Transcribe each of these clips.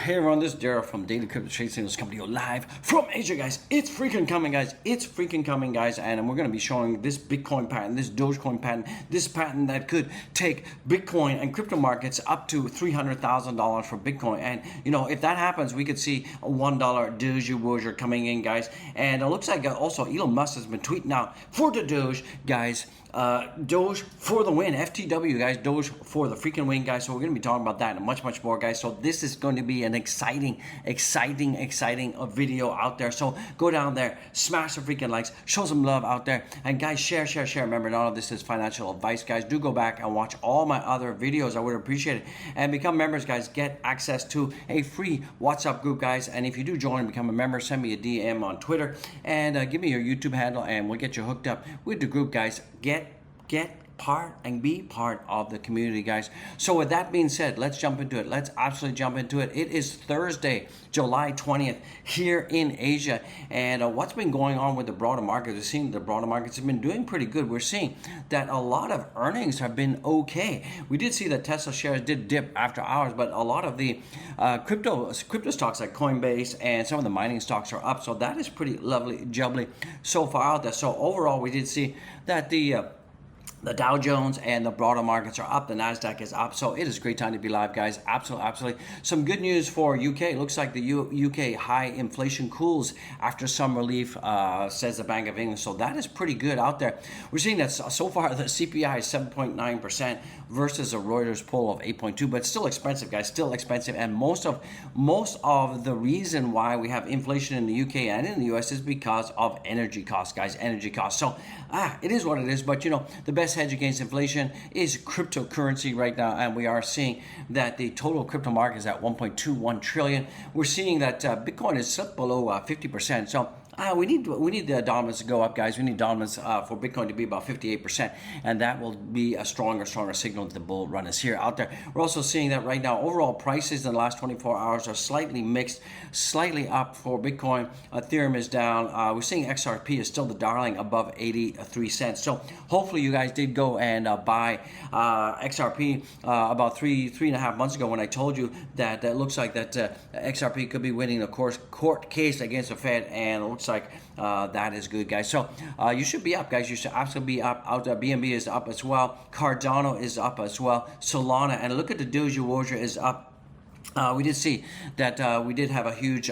Hey everyone, this is Daryl from Daily Crypto Trade Signals coming to you live from Asia, guys. It's freaking coming, guys. It's freaking coming, guys. And we're going to be showing this Bitcoin pattern, this Dogecoin pattern, this pattern that could take Bitcoin and crypto markets up to $300,000 for Bitcoin. And, you know, if that happens, we could see a $1 Doge coming in, guys. And it looks like also Elon Musk has been tweeting out for the Doge, guys. Doge for the win, FTW, guys. Doge for the freaking win, guys. So we're going to be talking about that and much more, guys. So this is going to be an exciting video out there. So go down there, smash the freaking likes, show some love out there, and guys, share. Remember, none of this is financial advice, guys. Do go back and watch all my other videos. I would appreciate it. And become members, guys. Get access to a free WhatsApp group, guys. And if you do join and become a member, send me a DM on Twitter and give me your YouTube handle, and we'll get you hooked up with the group, guys. Get part and be part of the community, guys. So with that being said, let's jump into it. Let's absolutely jump into it. It is Thursday, July 20th here in Asia, and what's been going on with the broader market? We're seeing the broader markets have been doing pretty good. We're seeing that a lot of earnings have been okay. We did see that Tesla shares did dip after hours, but a lot of the crypto stocks like Coinbase and some of the mining stocks are up. So that is pretty lovely jubbly so far out there. So overall, we did see that the Dow Jones and the broader markets are up. The NASDAQ is up. So it is a great time to be live, guys. Absolutely. Some good news for UK. Looks like the UK high inflation cools after some relief, says the Bank of England. So that is pretty good out there. We're seeing that so far the CPI is 7.9% versus a Reuters poll of 8.2%. But still expensive, guys. Still expensive. And most of the reason why we have inflation in the UK and in the US is because of energy costs, guys. Energy costs. So it is what it is. But, you know, the best hedge against inflation is cryptocurrency right now, and we are seeing that the total crypto market is at 1.21 trillion. We're seeing that Bitcoin is slipped below 50%. So we need the dominance to go up, guys. We need dominance for Bitcoin to be about 58%, and that will be a stronger signal that the bull run is here out there. We're also seeing that right now overall prices in the last 24 hours are slightly mixed, slightly up for Bitcoin. Ethereum is down. We're seeing XRP is still the darling above 83 cents. So hopefully you guys did go and buy XRP about three and a half months ago when I told you that it looks like that XRP could be winning the court case against the Fed, and it looks like that is good, guys. So you should be up, guys. You should absolutely be up out there. BNB is up as well. Cardano is up as well. Solana, and look at the Doge is up. We did see that we did have a huge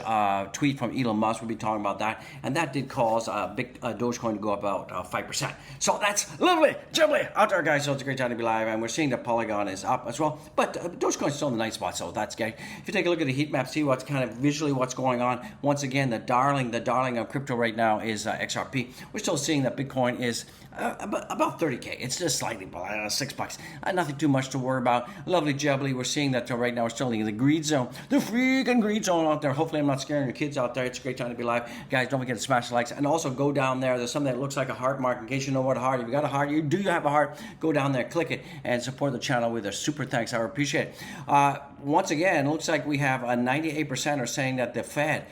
tweet from Elon Musk. We'll be talking about that, and that did cause Dogecoin to go up about 5%. So that's lovely, jubbly out there, guys. So it's a great time to be live, and we're seeing that Polygon is up as well. But Dogecoin is still in the nice spot, so that's good. If you take a look at the heat map, see what's kind of visually what's going on. Once again, the darling of crypto right now is XRP. We're still seeing that Bitcoin is about 30K. It's just slightly below $6. Nothing too much to worry about. Lovely jubbly. We're seeing that right now we're still in the greed zone, the freaking greed zone out there. Hopefully I'm not scaring your kids out there. It's a great time to be live, guys. Don't forget to smash the likes, and also go down there. There's something that looks like a heart mark. In case you know what a heart, if you got a heart, you have a heart, go down there, click it, and support the channel with a super thanks. I appreciate it. Once again, it looks like we have a 98% are saying that the Fed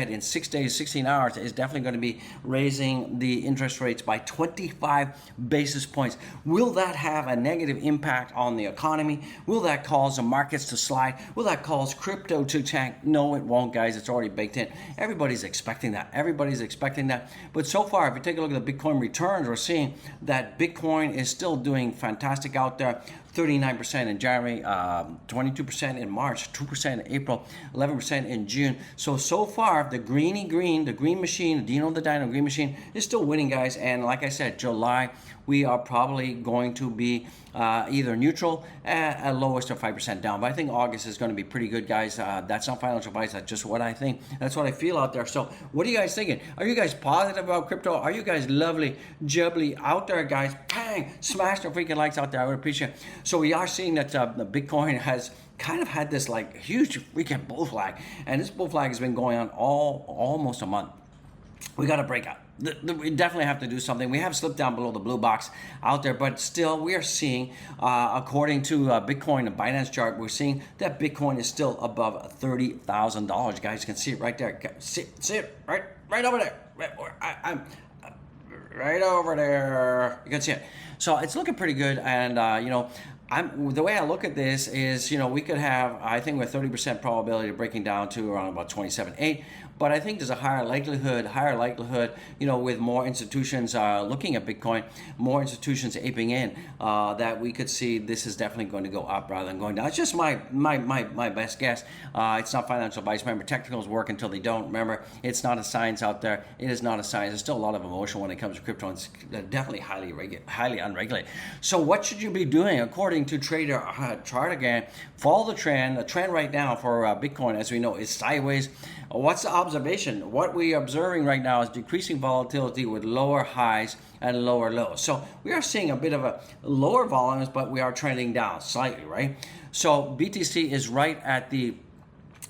in 6 days, 16 hours is definitely going to be raising the interest rates by 25 basis points. Will that have a negative impact on the economy? Will that cause the markets to slide? Will that cause crypto to tank? No, it won't, guys. It's already baked in. Everybody's expecting that. But so far, if you take a look at the Bitcoin returns, we're seeing that Bitcoin is still doing fantastic out there. 39% in January, 22% in March, 2% in April, 11% in June. So far, the green machine, the Dino green machine is still winning, guys. And like I said, July, we are probably going to be either neutral at lowest of 5% down. But I think August is going to be pretty good, guys. That's not financial advice. That's just what I think. That's what I feel out there. So what are you guys thinking? Are you guys positive about crypto? Are you guys lovely, jubbly out there, guys? Bang! Smash the freaking likes out there. I would appreciate it. So we are seeing that the Bitcoin has kind of had this like huge freaking bull flag, and this bull flag has been going on almost a month. We got to break out. We definitely have to do something. We have slipped down below the blue box out there, but still we are seeing, according to Bitcoin and Binance chart, we're seeing that Bitcoin is still above $30,000. Guys, you can see it right there. See it right over there. I'm right over there. You can see it. So it's looking pretty good, and The way I look at this is, we could have, I think, with 30% probability of breaking down to around about 27.8, but I think there's a higher likelihood, with more institutions looking at Bitcoin, more institutions aping in, that we could see this is definitely going to go up rather than going down. It's just my best guess. It's not financial advice. Remember, technicals work until they don't. Remember, it's not a science out there. It is not a science. There's still a lot of emotion when it comes to crypto. It's definitely highly unregulated. So what should you be doing according to Trader chart again? Follow the trend. The trend right now for Bitcoin, as we know, is sideways. What's the observation? What we are observing right now is decreasing volatility with lower highs and lower lows. So we are seeing a bit of a lower volumes, but we are trending down slightly, right? So BTC is right at the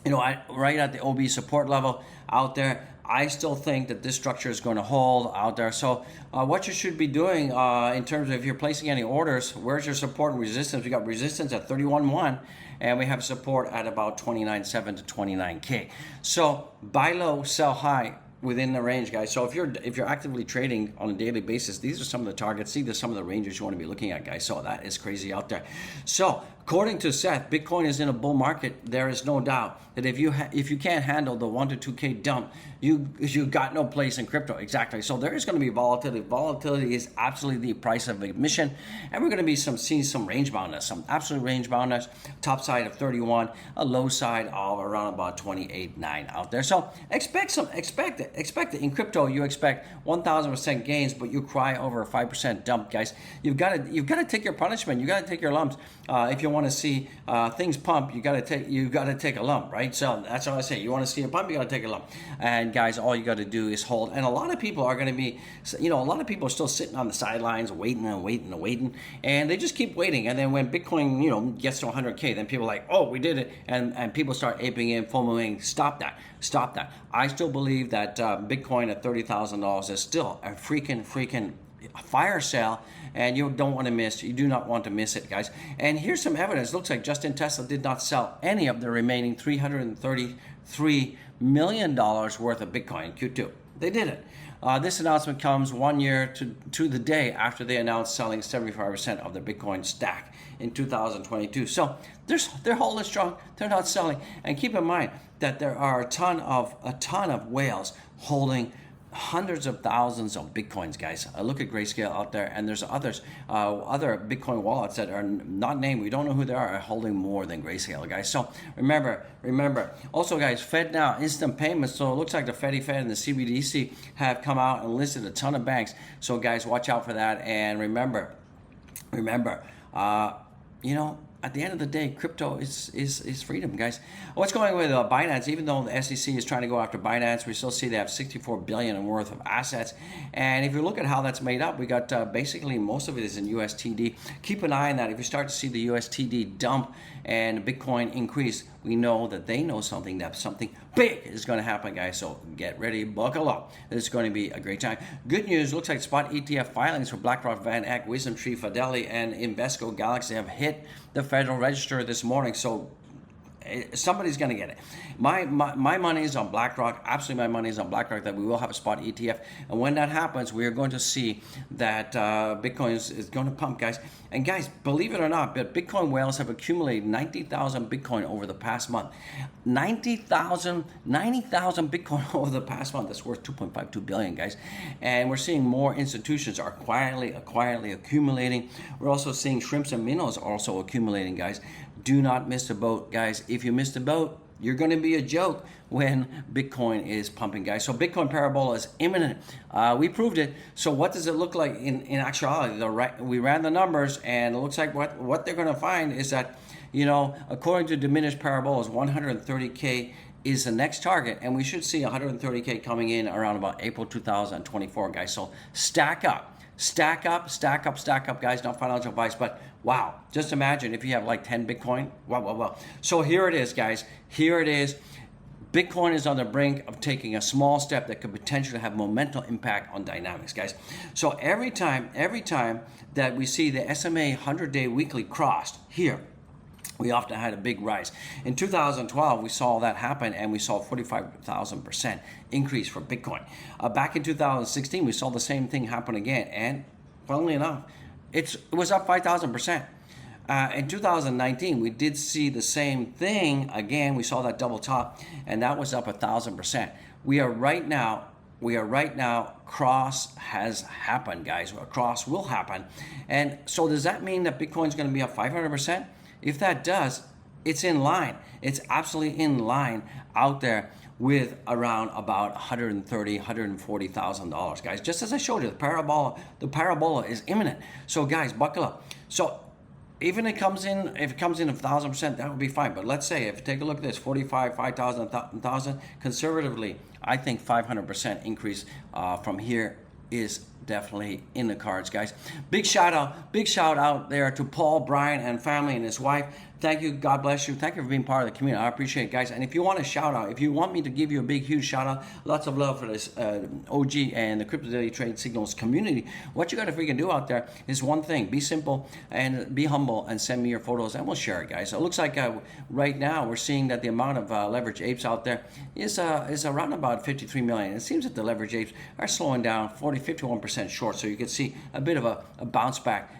OB support level out there. I still think that this structure is going to hold out there. So what you should be doing in terms of if you're placing any orders, where's your support and resistance? We got resistance at 31.1, and we have support at about 29.7 to 29K. So buy low, sell high within the range, guys. So if you're actively trading on a daily basis, these are some of the targets. See, there's some of the ranges you want to be looking at, guys. So that is crazy out there. So according to Seth, Bitcoin is in a bull market. There is no doubt that if you can't handle the 1 to 2K dump, you got no place in crypto. Exactly. So there is going to be volatility. Volatility is absolutely the price of admission, and we're going to be seeing some range boundness, some absolute range boundness. Top side of 31, a low side of around about 28.9 out there. So expect it. In crypto, you expect 1,000% gains, but you cry over a 5% dump, guys. You've got to take your punishment. You got to take your lumps. If you want to see things pump, you got to take a lump, right? So that's all I say. You want to see a pump, you got to take a lump. And guys, all you got to do is hold. And a lot of people are going to be, a lot of people are still sitting on the sidelines, waiting, and they just keep waiting. And then when Bitcoin, gets to 100K, then people are like, oh, we did it, and people start aping in, FOMOing. Stop that. I still believe that Bitcoin at $30,000 is still a freaking fire sale, and you do not want to miss it, guys. And here's some evidence. Looks like Justin Tesla did not sell any of the remaining $333 million worth of Bitcoin in Q2. They didn't. This announcement comes 1 year to the day after they announced selling 75% of their Bitcoin stack in 2022. So they're holding strong. They're not selling. And keep in mind that there are a ton of whales holding hundreds of thousands of Bitcoins, guys. Look at Grayscale out there, and there's other Bitcoin wallets that are not named. We don't know who they are holding more than Grayscale, guys. So remember. Also, guys, Fed now, instant payments. So it looks like the Fed and the CBDC have come out and listed a ton of banks. So guys, watch out for that. And remember, at the end of the day, crypto is freedom, guys. What's going on with Binance? Even though the SEC is trying to go after Binance, we still see they have $64 billion worth of assets. And if you look at how that's made up, we got basically most of it is in USTD. Keep an eye on that. If you start to see the USTD dump and Bitcoin increase, we know that they know something big is going to happen, guys. So get ready, buckle up. It's going to be a great time. Good news, looks like spot ETF filings for BlackRock, Van Eck, Wisdom Tree, Fidelity, and Invesco Galaxy have hit the Federal Register this morning. So somebody's going to get it. My money is on BlackRock. Absolutely, my money is on BlackRock that we will have a spot ETF. And when that happens, we are going to see that Bitcoin is going to pump, guys. And guys, believe it or not, but Bitcoin whales have accumulated 90,000 Bitcoin over the past month. 90,000 Bitcoin over the past month. That's worth 2.52 billion, guys. And we're seeing more institutions are quietly accumulating. We're also seeing shrimps and minnows also accumulating, guys. Do not miss the boat, guys. If you miss the boat, you're going to be a joke when Bitcoin is pumping, guys. So Bitcoin parabola is imminent. We proved it. So what does it look like in actuality? We ran the numbers, and it looks like what they're going to find is that, according to diminished parabolas, 130K is the next target, and we should see 130K coming in around about April 2024, guys. So stack up, guys. Not financial advice, but wow, just imagine if you have like 10 Bitcoin. Wow. So here it is, guys. Here it is. Bitcoin is on the brink of taking a small step that could potentially have momental impact on dynamics, guys. So every time that we see the SMA 100-day weekly crossed here, we often had a big rise. In 2012, we saw that happen, and we saw 45,000% increase for Bitcoin. Back in 2016, we saw the same thing happen again, and funnily enough, it was up 5,000%. In 2019, we did see the same thing again. We saw that double top, and that was up 1,000%. We are right now. Cross has happened, guys. A cross will happen, and so does that mean that Bitcoin's going to be up 500%? If that does, it's in line. It's absolutely in line out there with around about $130,000, $140,000, guys. Just as I showed you, the parabola is imminent. So, guys, buckle up. So, even if it comes in 1,000%, that would be fine. But let's say, take a look at this, 45, 5,000, 1,000, conservatively, I think 500% increase from here is definitely in the cards, guys. Big shout out there to Paul, Brian, and family and his wife. Thank you. God bless you. Thank you for being part of the community. I appreciate it, guys. And if you want a shout out, if you want me to give you a big, huge shout out, lots of love for this OG and the Crypto Daily Trade Signals community. What you got to freaking do out there is one thing: be simple and be humble, and send me your photos, and we'll share it, guys. So it looks like right now we're seeing that the amount of leverage apes out there is around about 53 million. It seems that the leverage apes are slowing down, 51% short. So you can see a bit of a bounce back,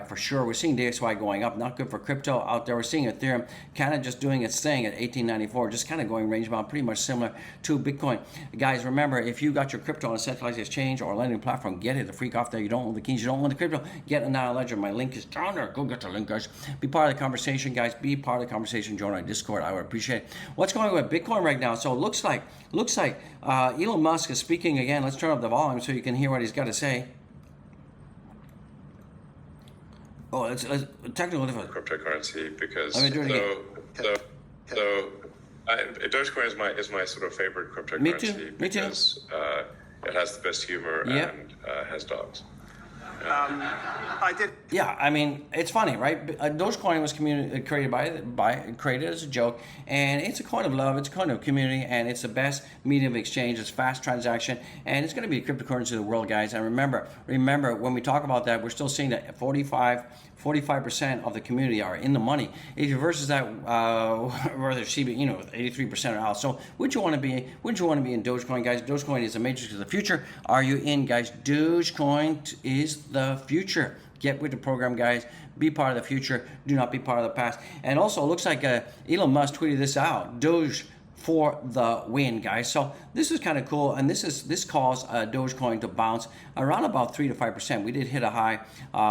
for sure. We're seeing DXY going up, not good for crypto out there. We're seeing Ethereum kind of just doing its thing at 1894, just kind of going range bound, pretty much similar to Bitcoin. Guys, remember, if you got your crypto on a centralized exchange or a lending platform, get it. The freak off there. You don't own the keys. You don't own the crypto. Get a NANO Leger. My link is down there. Go get the link, guys. Be part of the conversation, guys. Be part of the conversation. Join our Discord. I would appreciate it. What's going on with Bitcoin right now? So it looks like Elon Musk is speaking again. Let's turn up the volume so you can hear what he's got to say. Oh, it's technical difference. Cryptocurrency, because Dogecoin is my sort of favorite cryptocurrency. Me too. Because it has the best humor and has dogs. Yeah, I mean, it's funny, right? Dogecoin was created as a joke, and it's a coin of love, it's a coin of community, and it's the best medium of exchange. It's fast transaction, and it's going to be a cryptocurrency of the world, guys. And remember, when we talk about that, we're still seeing that 45% of the community are in the money. If you versus that, whether Shiba Inu with 83% are out. So would you want to be? Would you want to be in Dogecoin, guys? Dogecoin is a matrix of the future. Are you in, guys? Dogecoin is the future. Get with the program, guys. Be part of the future. Do not be part of the past. And also, it looks like Elon Musk tweeted this out. Doge for the win, guys. So this is kind of cool, and this caused Dogecoin to bounce around about 3 to 5%. We did hit a high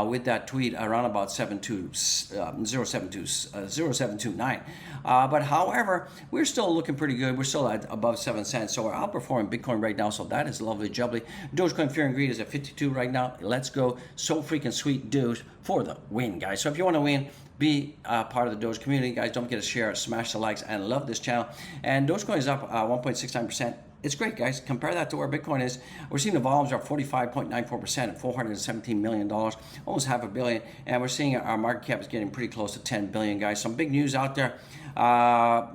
with that tweet around about 0.729. But however, we're still looking pretty good. We're still at above 7 cents, so we're outperforming Bitcoin right now. So that is lovely jubbly. Dogecoin Fear and Greed is at 52 right now. Let's go. So freaking sweet, Doge for the win, guys. So if you want to win, be part of the Doge community, guys. Don't forget to share, smash the likes, and love this channel. And Dogecoin is up 1.69%. It's great, guys. Compare that to where Bitcoin is. We're seeing the volumes are 45.94% at $417 million, almost half a billion. And we're seeing our market cap is getting pretty close to 10 billion, guys. Some big news out there.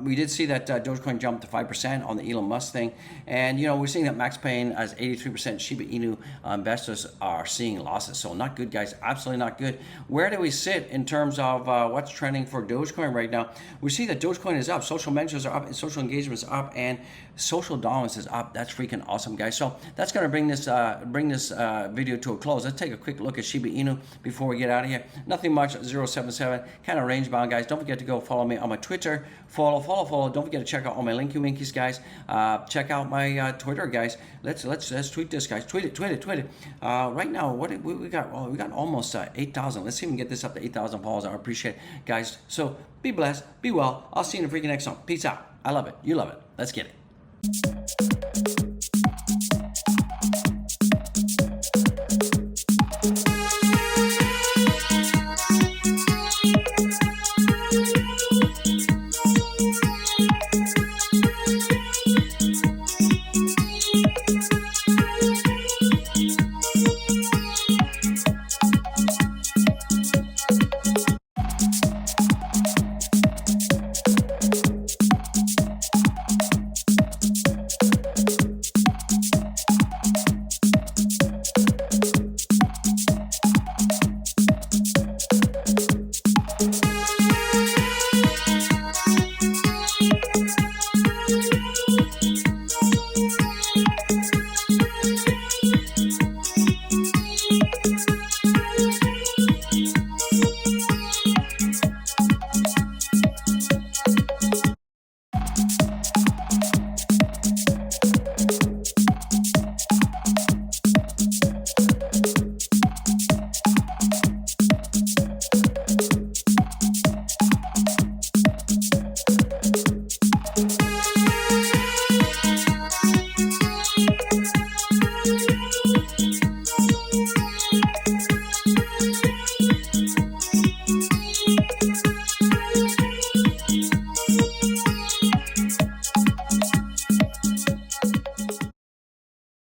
We did see that Dogecoin jumped to 5% on the Elon Musk thing. And, we're seeing that Max Payne as 83% Shiba Inu investors are seeing losses. So not good, guys. Absolutely not good. Where do we sit in terms of what's trending for Dogecoin right now? We see that Dogecoin is up. Social mentions are up, and social engagement is up, and social dominance is up. That's freaking awesome, guys. So that's going to bring this video to a close. Let's take a quick look at Shiba Inu before we get out of here. Nothing much, 0.77, kind of range bound, guys. Don't forget to go follow me on my Twitter. Follow. Don't forget to check out all my linky winkies, guys. Check out my Twitter, guys. Let's tweet this, guys. Tweet it. Right now, what we got? Well, we got almost 8,000. Let's see if we can get this up to 8,000 follows. I appreciate it, guys. So be blessed, be well. I'll see you in the freaking next one. Peace out. I love it. You love it. Let's get it.